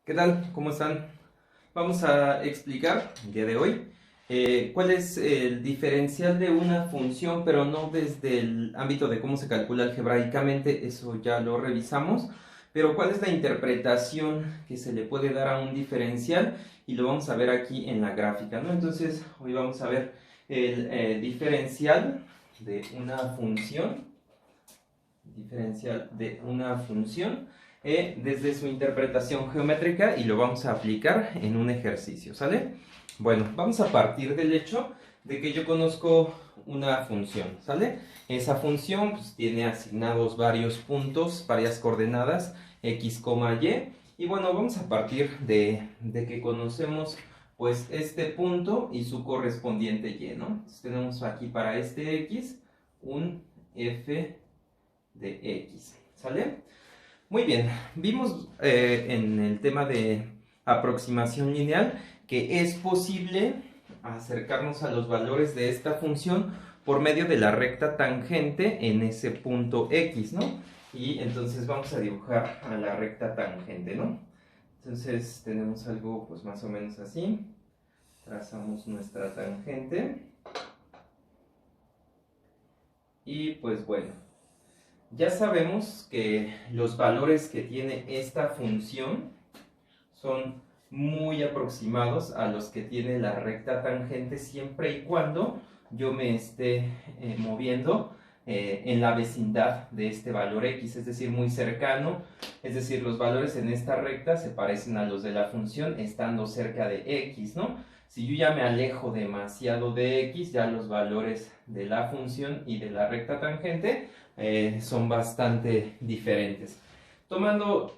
¿Qué tal? ¿Cómo están? Vamos a explicar el día de hoy cuál es el diferencial de una función, pero no desde el ámbito de cómo se calcula algebraicamente, eso ya lo revisamos, pero cuál es la interpretación que se le puede dar a un diferencial y lo vamos a ver aquí en la gráfica, ¿no? Entonces, hoy vamos a ver el diferencial de una función desde su interpretación geométrica y lo vamos a aplicar en un ejercicio, ¿sale? Bueno, vamos a partir del hecho de que yo conozco una función, ¿sale? Esa función pues, tiene asignados varios puntos, varias coordenadas, x, y. Y bueno, vamos a partir de que conocemos pues este punto y su correspondiente y, ¿no? Entonces tenemos aquí para este x un f de x, ¿sale? Muy bien, vimos en el tema de aproximación lineal que es posible acercarnos a los valores de esta función por medio de la recta tangente en ese punto x, ¿no? Y entonces vamos a dibujar a la recta tangente, ¿no? Entonces tenemos algo pues más o menos así, trazamos nuestra tangente y pues bueno, ya sabemos que los valores que tiene esta función son muy aproximados a los que tiene la recta tangente siempre y cuando yo me esté moviendo en la vecindad de este valor x, es decir, muy cercano, es decir, los valores en esta recta se parecen a los de la función estando cerca de x, ¿no? Si yo ya me alejo demasiado de x, ya los valores de la función y de la recta tangente son bastante diferentes. Tomando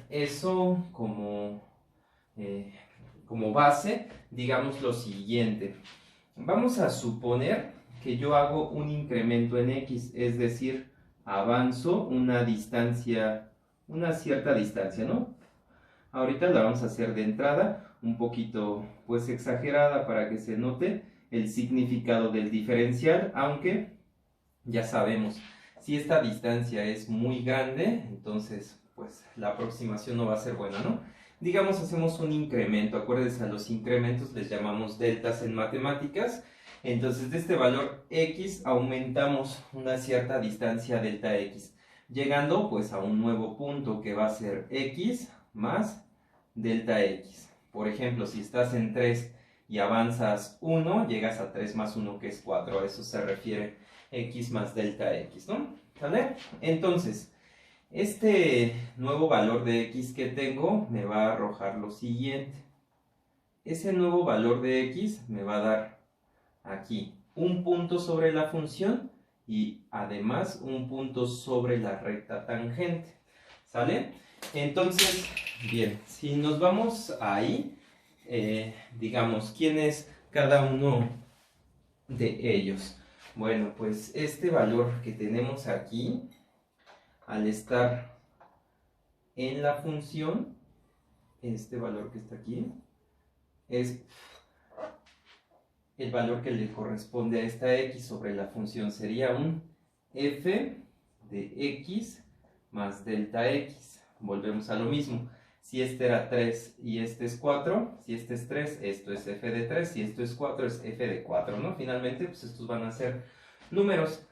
eso eh, como base, digamos lo siguiente. Vamos a suponer que yo hago un incremento en x, es decir, avanzo una distancia, una cierta distancia, ¿no? Ahorita la vamos a hacer de entrada, un poquito pues exagerada para que se note el significado del diferencial, aunque ya sabemos, si esta distancia es muy grande, entonces pues la aproximación no va a ser buena, ¿no? Digamos, hacemos un incremento, acuérdense, a los incrementos les llamamos deltas en matemáticas, entonces de este valor x aumentamos una cierta distancia delta x, llegando pues a un nuevo punto que va a ser x más delta x. Por ejemplo, si estás en 3 y avanzas 1, llegas a 3 más 1 que es 4, a eso se refiere x más delta x, ¿no? ¿Sale? Entonces, este nuevo valor de x que tengo me va a arrojar lo siguiente. Ese nuevo valor de x me va a dar aquí un punto sobre la función y además un punto sobre la recta tangente. ¿Sale? Entonces, bien, si nos vamos ahí, digamos, ¿quién es cada uno de ellos? Bueno, pues este valor que tenemos aquí, al estar en la función, este valor que está aquí, es el valor que le corresponde a esta x sobre la función. Sería un f de x más delta x. Volvemos a lo mismo. Si este era 3 y este es 4, si este es 3, esto es f de 3, si esto es 4, es f de 4, ¿no? Finalmente, pues estos van a ser números.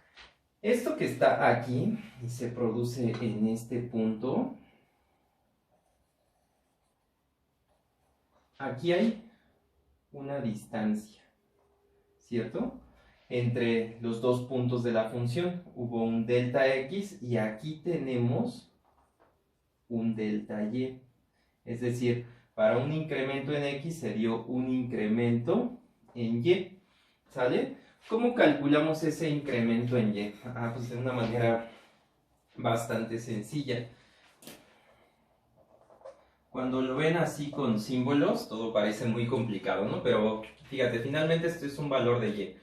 Esto que está aquí y se produce en este punto, aquí hay una distancia, ¿cierto? Entre los dos puntos de la función hubo un delta x y aquí tenemos un delta y. Es decir, para un incremento en x se dio un incremento en y, ¿sale? ¿Cómo calculamos ese incremento en y? Pues de una manera bastante sencilla. Cuando lo ven así con símbolos, todo parece muy complicado, ¿no? Pero fíjate, finalmente esto es un valor de y.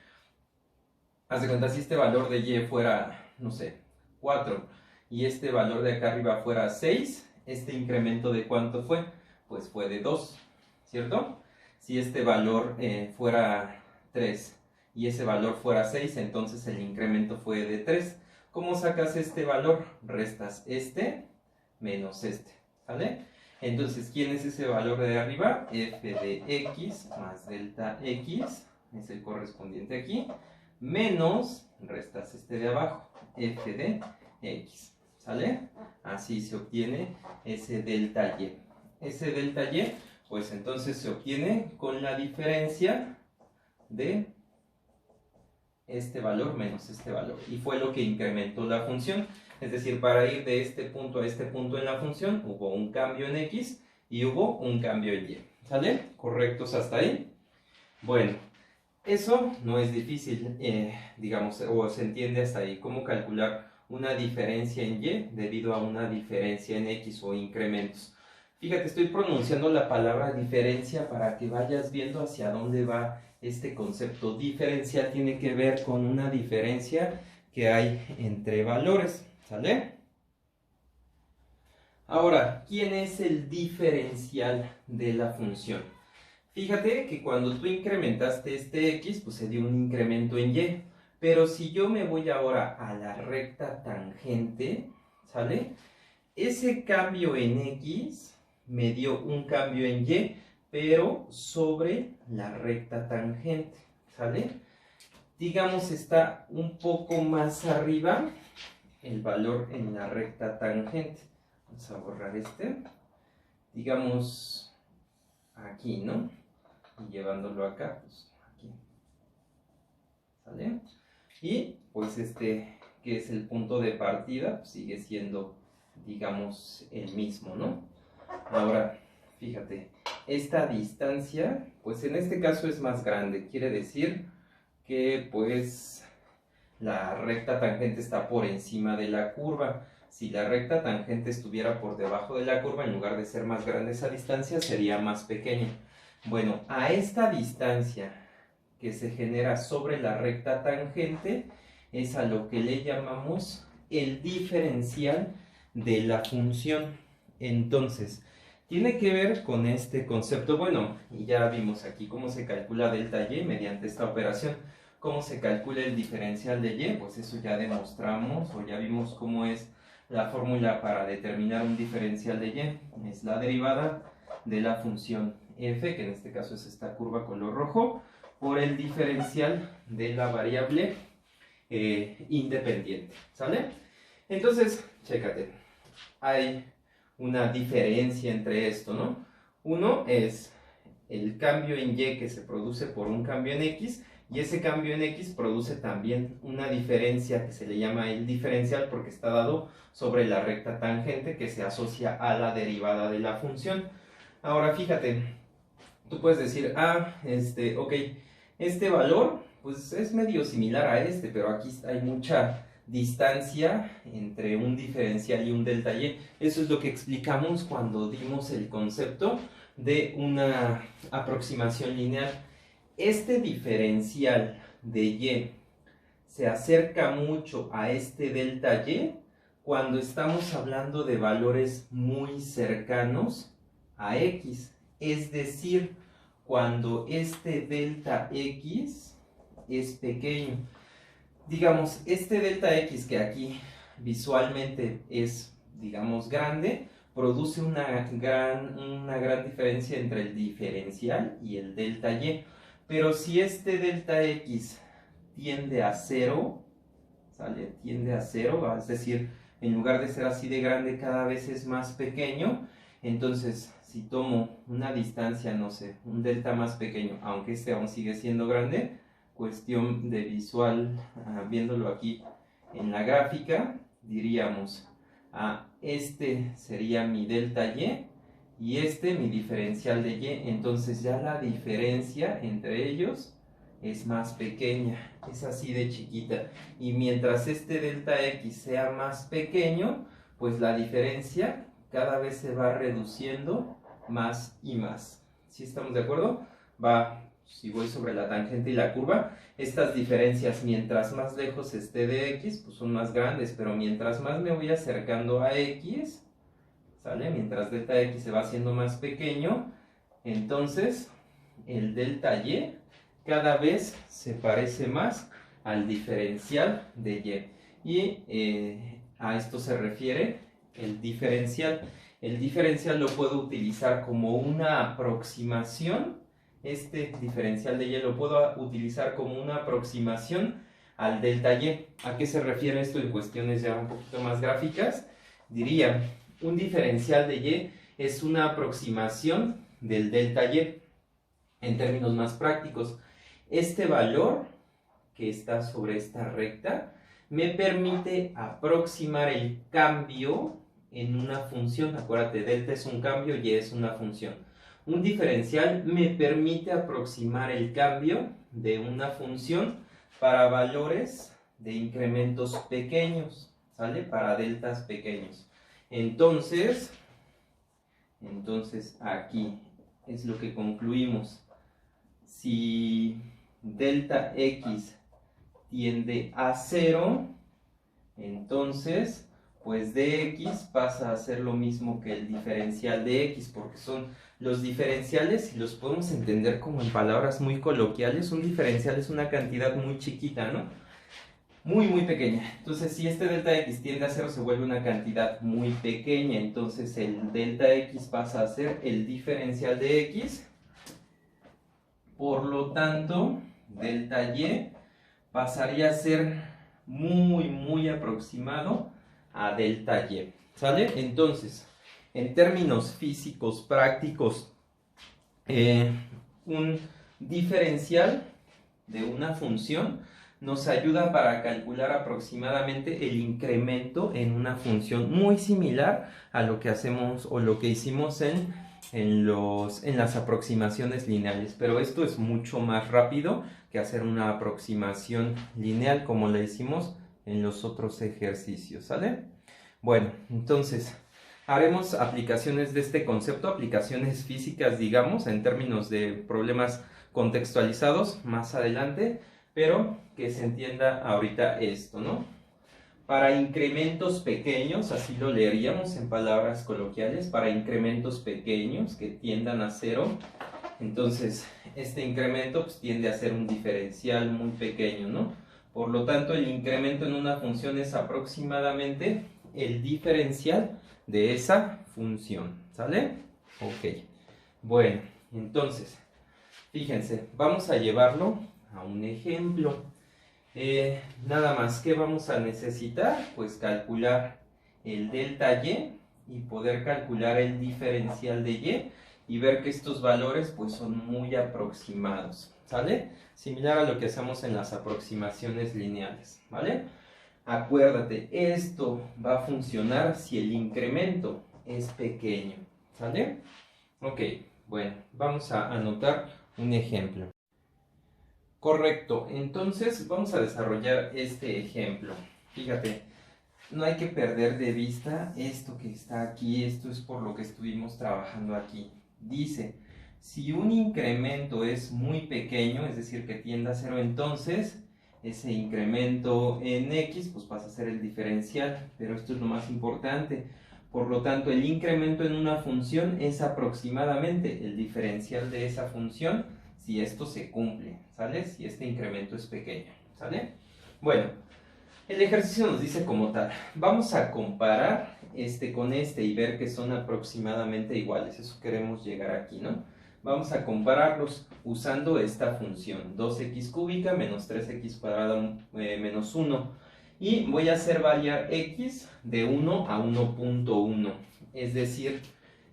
Haz de cuenta, si este valor de y fuera, no sé, 4 y este valor de acá arriba fuera 6, este incremento de cuánto fue, pues fue de 2, ¿cierto? Si este valor fuera 3 y ese valor fuera 6, entonces el incremento fue de 3. ¿Cómo sacas este valor? Restas este menos este, ¿sale? Entonces, ¿quién es ese valor de arriba? F de x más delta x, es el correspondiente aquí, menos, restas este de abajo, f de x, ¿sale? Así se obtiene ese delta y. Ese delta y, pues entonces se obtiene con la diferencia de este valor menos este valor. Y fue lo que incrementó la función. Es decir, para ir de este punto a este punto en la función, hubo un cambio en x y hubo un cambio en y. ¿Sale? ¿Correctos hasta ahí? Bueno, eso no es difícil, digamos, o se entiende hasta ahí. ¿Cómo calcular una diferencia en y debido a una diferencia en x o incrementos? Fíjate, estoy pronunciando la palabra diferencia para que vayas viendo hacia dónde va este concepto. Diferencial tiene que ver con una diferencia que hay entre valores, ¿sale? Ahora, ¿quién es el diferencial de la función? Fíjate que cuando tú incrementaste este x, pues se dio un incremento en y. Pero si yo me voy ahora a la recta tangente, ¿sale? Ese cambio en x me dio un cambio en y, pero sobre la recta tangente, ¿sale? Digamos, está un poco más arriba el valor en la recta tangente. Vamos a borrar este. Digamos, aquí, ¿no? Y llevándolo acá, pues aquí. ¿Sale? Y pues este, que es el punto de partida, pues sigue siendo, digamos, el mismo, ¿no? Ahora, fíjate, esta distancia, pues en este caso es más grande. Quiere decir que pues la recta tangente está por encima de la curva. Si la recta tangente estuviera por debajo de la curva, en lugar de ser más grande esa distancia, sería más pequeña. Bueno, a esta distancia que se genera sobre la recta tangente es a lo que le llamamos el diferencial de la función. Entonces, tiene que ver con este concepto. Bueno, y ya vimos aquí cómo se calcula delta y mediante esta operación. ¿Cómo se calcula el diferencial de y? Pues eso ya demostramos o ya vimos cómo es la fórmula para determinar un diferencial de y. Es la derivada de la función f, que en este caso es esta curva color rojo, por el diferencial de la variable independiente, ¿sale? Entonces, chécate, hay una diferencia entre esto, ¿no? Uno es el cambio en y que se produce por un cambio en x, y ese cambio en x produce también una diferencia que se le llama el diferencial porque está dado sobre la recta tangente que se asocia a la derivada de la función. Ahora fíjate, tú puedes decir, ok, este valor pues es medio similar a este, pero aquí hay mucha distancia entre un diferencial y un delta y. Eso es lo que explicamos cuando dimos el concepto de una aproximación lineal. Este diferencial de y se acerca mucho a este delta y cuando estamos hablando de valores muy cercanos a x, es decir, cuando este delta x es pequeño. Digamos, este delta x que aquí visualmente es, digamos, grande, produce una gran diferencia entre el diferencial y el delta y. Pero si este delta x tiende a 0, ¿sale? Tiende a 0, es decir, en lugar de ser así de grande, cada vez es más pequeño. Entonces, si tomo una distancia, no sé, un delta más pequeño, aunque este aún sigue siendo grande, cuestión de visual, viéndolo aquí en la gráfica, diríamos, este sería mi delta y este mi diferencial de y, entonces ya la diferencia entre ellos es más pequeña, es así de chiquita, y mientras este delta x sea más pequeño, pues la diferencia cada vez se va reduciendo más y más. ¿Sí estamos de acuerdo? Si voy sobre la tangente y la curva, estas diferencias mientras más lejos esté de x, pues son más grandes, pero mientras más me voy acercando a x, ¿sale? Mientras delta x se va haciendo más pequeño, entonces el delta y cada vez se parece más al diferencial de y. Y a esto se refiere el diferencial. el diferencial lo puedo utilizar como una aproximación. Este diferencial de y lo puedo utilizar como una aproximación al delta y. ¿A qué se refiere esto en cuestiones ya un poquito más gráficas? Diría, un diferencial de y es una aproximación del delta y. En términos más prácticos, este valor que está sobre esta recta me permite aproximar el cambio en una función. Acuérdate, delta es un cambio, y es una función. Un diferencial me permite aproximar el cambio de una función para valores de incrementos pequeños, ¿sale? Para deltas pequeños. Entonces aquí es lo que concluimos. Si delta x tiende a 0, entonces pues dx pasa a ser lo mismo que el diferencial de x, porque son los diferenciales, y los podemos entender como en palabras muy coloquiales. Un diferencial es una cantidad muy chiquita, ¿no? Muy, muy pequeña. Entonces, si este delta x tiende a 0, se vuelve una cantidad muy pequeña. Entonces, el delta x pasa a ser el diferencial de x. Por lo tanto, delta y pasaría a ser muy, muy aproximado a delta y. ¿Sale? Entonces, en términos físicos prácticos, un diferencial de una función nos ayuda para calcular aproximadamente el incremento en una función, muy similar a lo que hacemos o lo que hicimos en las aproximaciones lineales, pero esto es mucho más rápido que hacer una aproximación lineal como la hicimos en los otros ejercicios, ¿sale? Bueno, entonces haremos aplicaciones de este concepto, aplicaciones físicas, digamos, en términos de problemas contextualizados más adelante, pero que se entienda ahorita esto, ¿no? Para incrementos pequeños, así lo leeríamos en palabras coloquiales, para incrementos pequeños que tiendan a 0, entonces este incremento pues, tiende a ser un diferencial muy pequeño, ¿no? Por lo tanto, el incremento en una función es aproximadamente el diferencial de esa función, ¿sale? Ok, bueno, entonces, fíjense, vamos a llevarlo a un ejemplo. Nada más, ¿qué vamos a necesitar? Pues calcular el delta y poder calcular el diferencial de y ver que estos valores pues son muy aproximados, ¿sale? Similar a lo que hacemos en las aproximaciones lineales, ¿vale? Acuérdate, esto va a funcionar si el incremento es pequeño, ¿sale? Ok, bueno, vamos a anotar un ejemplo. Correcto, entonces vamos a desarrollar este ejemplo. Fíjate, no hay que perder de vista esto que está aquí, esto es por lo que estuvimos trabajando aquí. Dice, si un incremento es muy pequeño, es decir, que tiende a 0, entonces ese incremento en x pues pasa a ser el diferencial, pero esto es lo más importante. Por lo tanto, el incremento en una función es aproximadamente el diferencial de esa función si esto se cumple, ¿sale? Si este incremento es pequeño, ¿sale? Bueno, el ejercicio nos dice como tal, vamos a comparar este con este y ver que son aproximadamente iguales, eso queremos llegar aquí, ¿no? Vamos a compararlos usando esta función, 2x cúbica menos 3x cuadrada menos 1, y voy a hacer variar x de 1 a 1.1, es decir,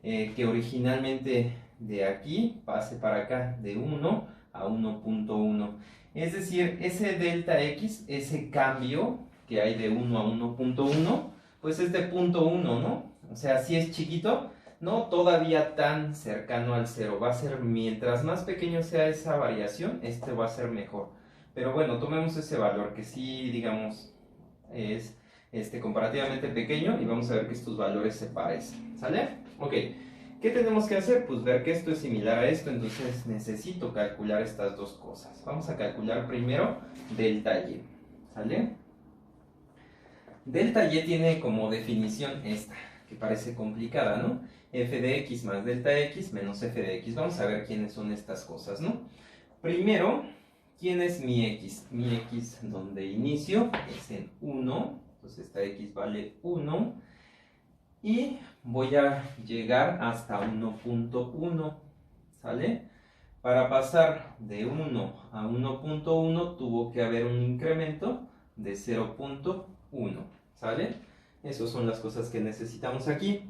que originalmente de aquí pase para acá de 1 a 1.1. Es decir, ese delta x, ese cambio que hay de 1 a 1.1, pues es de 0.1, ¿no? O sea, si es chiquito, no todavía tan cercano al 0. Va a ser, mientras más pequeño sea esa variación, este va a ser mejor. Pero bueno, tomemos ese valor que sí, digamos, es comparativamente pequeño y vamos a ver que estos valores se parecen, ¿sale? Ok. ¿Qué tenemos que hacer? Pues ver que esto es similar a esto, entonces necesito calcular estas dos cosas. Vamos a calcular primero delta y, ¿sale? Delta y tiene como definición esta, que parece complicada, ¿no? F de x más delta x menos f de x. Vamos a ver quiénes son estas cosas, ¿no? Primero, ¿quién es mi x? Mi x donde inicio es en 1, entonces esta x vale 1. y voy a llegar hasta 1.1, ¿sale? Para pasar de 1 a 1.1 tuvo que haber un incremento de 0.1, ¿sale? Esas son las cosas que necesitamos aquí.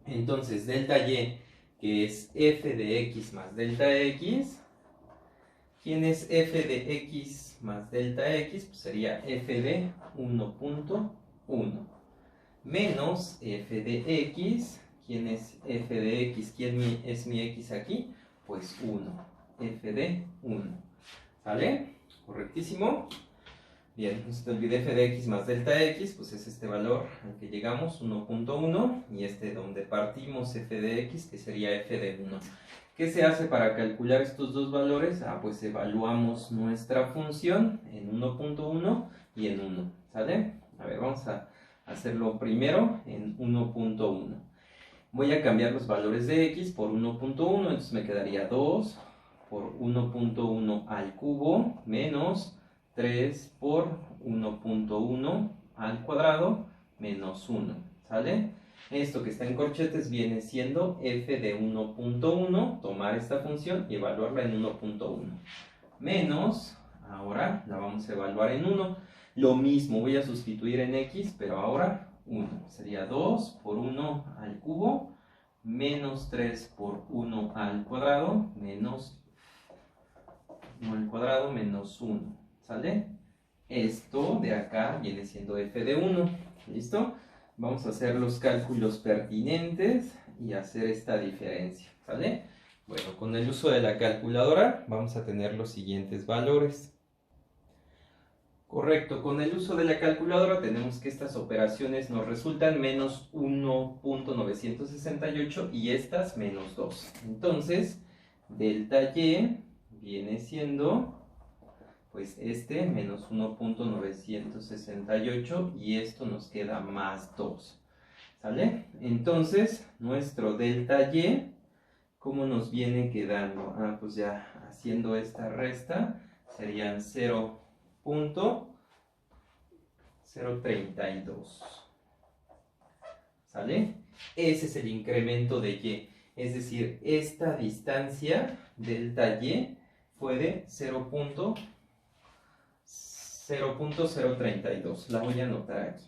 Entonces, delta y, que es f de x más delta x. ¿Quién es f de x más delta x? Pues sería f de 1.1 menos f de x. ¿Quién es f de x? ¿Quién es mi x aquí? Pues 1, f de 1, ¿sale? Correctísimo. Bien, no se te olvide f de x más delta x, pues es este valor al que llegamos, 1.1, y este donde partimos f de x, que sería f de 1. ¿Qué se hace para calcular estos dos valores? Pues evaluamos nuestra función en 1.1 y en 1, ¿sale? A ver, vamos a hacerlo primero en 1.1. Voy a cambiar los valores de x por 1.1, entonces me quedaría 2 por 1.1 al cubo menos 3 por 1.1 al cuadrado menos 1, ¿sale? Esto que está en corchetes viene siendo f de 1.1, tomar esta función y evaluarla en 1.1. Menos, ahora la vamos a evaluar en 1. Lo mismo, voy a sustituir en x, pero ahora 1. Sería 2 por 1 al cubo, menos 3 por 1 al cuadrado, menos 1 al cuadrado, menos 1. ¿Sale? Esto de acá viene siendo f de 1. ¿Listo? Vamos a hacer los cálculos pertinentes y hacer esta diferencia. ¿Sale? Bueno, con el uso de la calculadora vamos a tener los siguientes valores. Correcto, con el uso de la calculadora tenemos que estas operaciones nos resultan menos 1.968 y estas menos 2. Entonces, delta y viene siendo, pues este menos 1.968 y esto nos queda más 2. ¿Sale? Entonces, nuestro delta y, ¿cómo nos viene quedando? Pues ya haciendo esta resta, serían 0.032. ¿Sale? Ese es el incremento de y. Es decir, esta distancia delta y fue de 0.032. La voy a anotar aquí.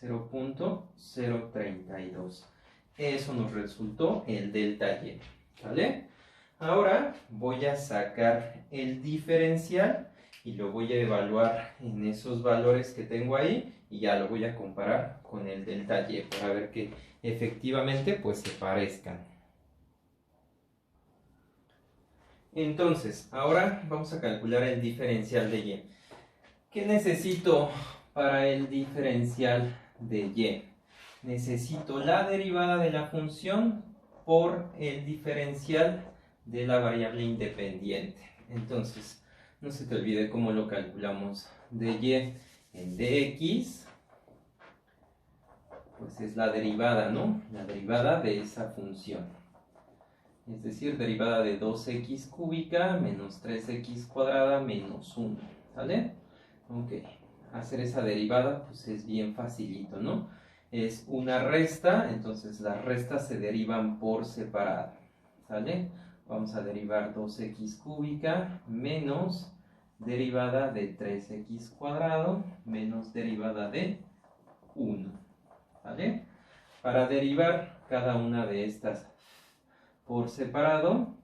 0.032. Eso nos resultó el delta y. ¿Vale? Ahora voy a sacar el diferencial y lo voy a evaluar en esos valores que tengo ahí y ya lo voy a comparar con el delta y para ver que efectivamente pues se parezcan. Entonces, ahora vamos a calcular el diferencial de y. ¿Qué necesito para el diferencial de y? Necesito la derivada de la función por el diferencial de la variable independiente. Entonces, no se te olvide cómo lo calculamos. De y en dx, pues es la derivada, ¿no? La derivada de esa función. Es decir, derivada de 2x cúbica menos 3x cuadrada menos 1. ¿Sale? Ok. Hacer esa derivada, pues es bien facilito, ¿no? Es una resta, entonces las restas se derivan por separado. ¿Sale? Vamos a derivar 2x cúbica menos derivada de 3x cuadrado menos derivada de 1. ¿Vale? Para derivar cada una de estas por separado,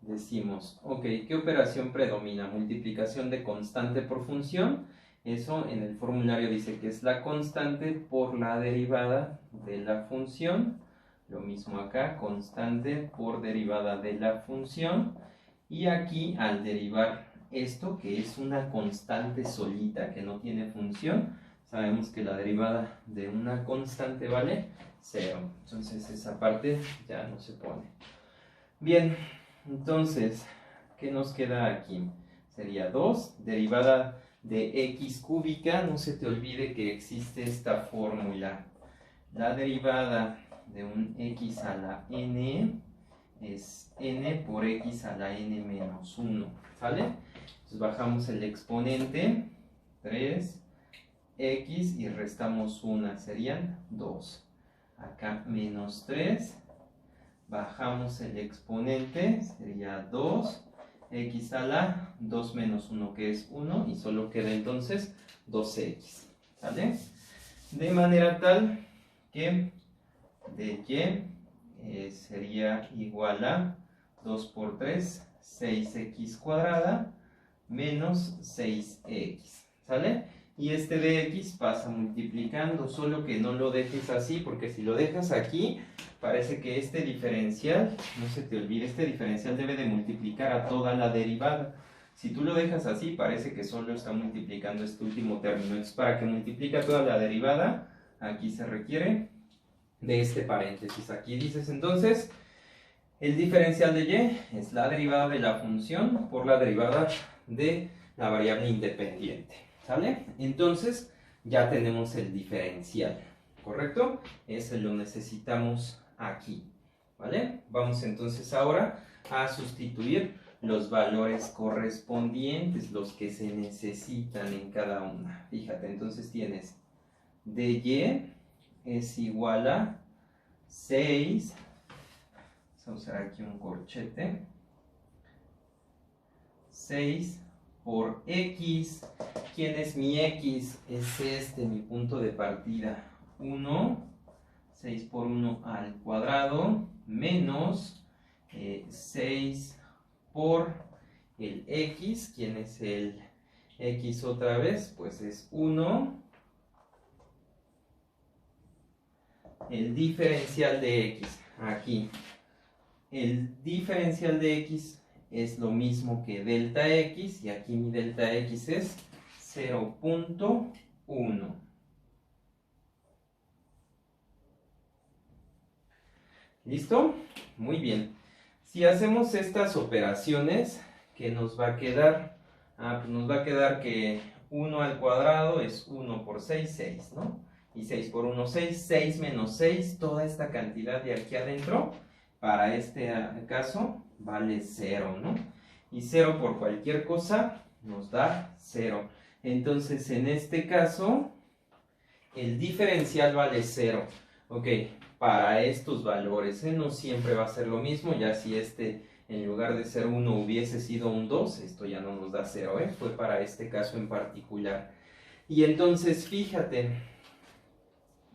decimos, ok, ¿qué operación predomina? Multiplicación de constante por función. Eso en el formulario dice que es la constante por la derivada de la función. Lo mismo acá, constante por derivada de la función. Y aquí al derivar esto, que es una constante solita, que no tiene función, sabemos que la derivada de una constante vale 0. Entonces esa parte ya no se pone. Bien, entonces, ¿qué nos queda aquí? Sería 2, derivada de x cúbica. No se te olvide que existe esta fórmula. La derivada de un x a la n es n por x a la n menos 1. ¿Sale? Entonces bajamos el exponente. 3 x y restamos 1, serían 2. Acá menos 3, bajamos el exponente, sería 2, x a la 2 menos 1 que es 1 y solo queda entonces 2x, ¿sale? De manera tal que de y sería igual a 2 por 3, 6x cuadrada menos 6x, ¿sale? Y este de x pasa multiplicando, solo que no lo dejes así, porque si lo dejas aquí, parece que este diferencial, no se te olvide, este diferencial debe de multiplicar a toda la derivada. Si tú lo dejas así, parece que solo está multiplicando este último término. Entonces, para que multiplique toda la derivada, aquí se requiere de este paréntesis. Aquí dices entonces, el diferencial de y es la derivada de la función por la derivada de la variable independiente, ¿sale? Entonces, ya tenemos el diferencial, ¿correcto? Ese lo necesitamos aquí, ¿vale? Vamos entonces ahora a sustituir los valores correspondientes, los que se necesitan en cada una. Fíjate, entonces tienes de y es igual a 6, vamos a usar aquí un corchete, 6 por x. ¿Quién es mi x? Es este, mi punto de partida, 1, 6 por 1 al cuadrado, menos 6 por el x. ¿Quién es el x otra vez? Pues es 1. El diferencial de x, aquí. El diferencial de x es lo mismo que delta x, y aquí mi delta x es 0.1. ¿Listo? Muy bien. Si hacemos estas operaciones, ¿qué nos va a quedar? Pues nos va a quedar que 1 al cuadrado es 1 por 6, 6, ¿no? Y 6 por 1, 6, 6 menos 6, toda esta cantidad de aquí adentro, para este caso, vale 0, ¿no? Y 0 por cualquier cosa nos da 0. Entonces, en este caso, el diferencial vale 0. Ok, para estos valores, no siempre va a ser lo mismo, ya si este en lugar de ser 1 hubiese sido un 2, esto ya no nos da 0, fue para este caso en particular. Y entonces, fíjate,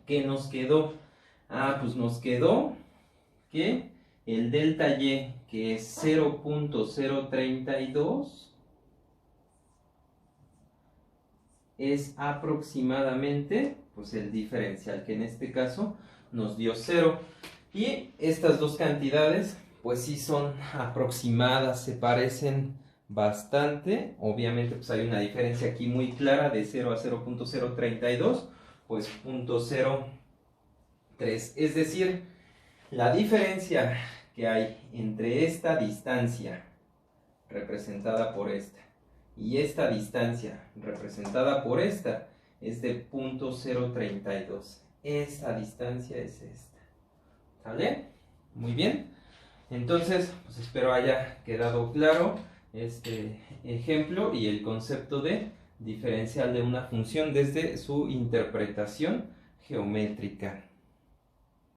¿qué nos quedó? Pues nos quedó que el delta y, que es 0.032, es aproximadamente, pues el diferencial, que en este caso nos dio 0. Y estas dos cantidades, pues sí son aproximadas, se parecen bastante. Obviamente, pues hay una diferencia aquí muy clara de 0 a 0.032, pues 0.03. Es decir, la diferencia que hay entre esta distancia representada por esta y esta distancia representada por esta es de 0.032. Esa distancia es esta. ¿Sale? Muy bien. Entonces, pues espero haya quedado claro este ejemplo y el concepto de diferencial de una función desde su interpretación geométrica.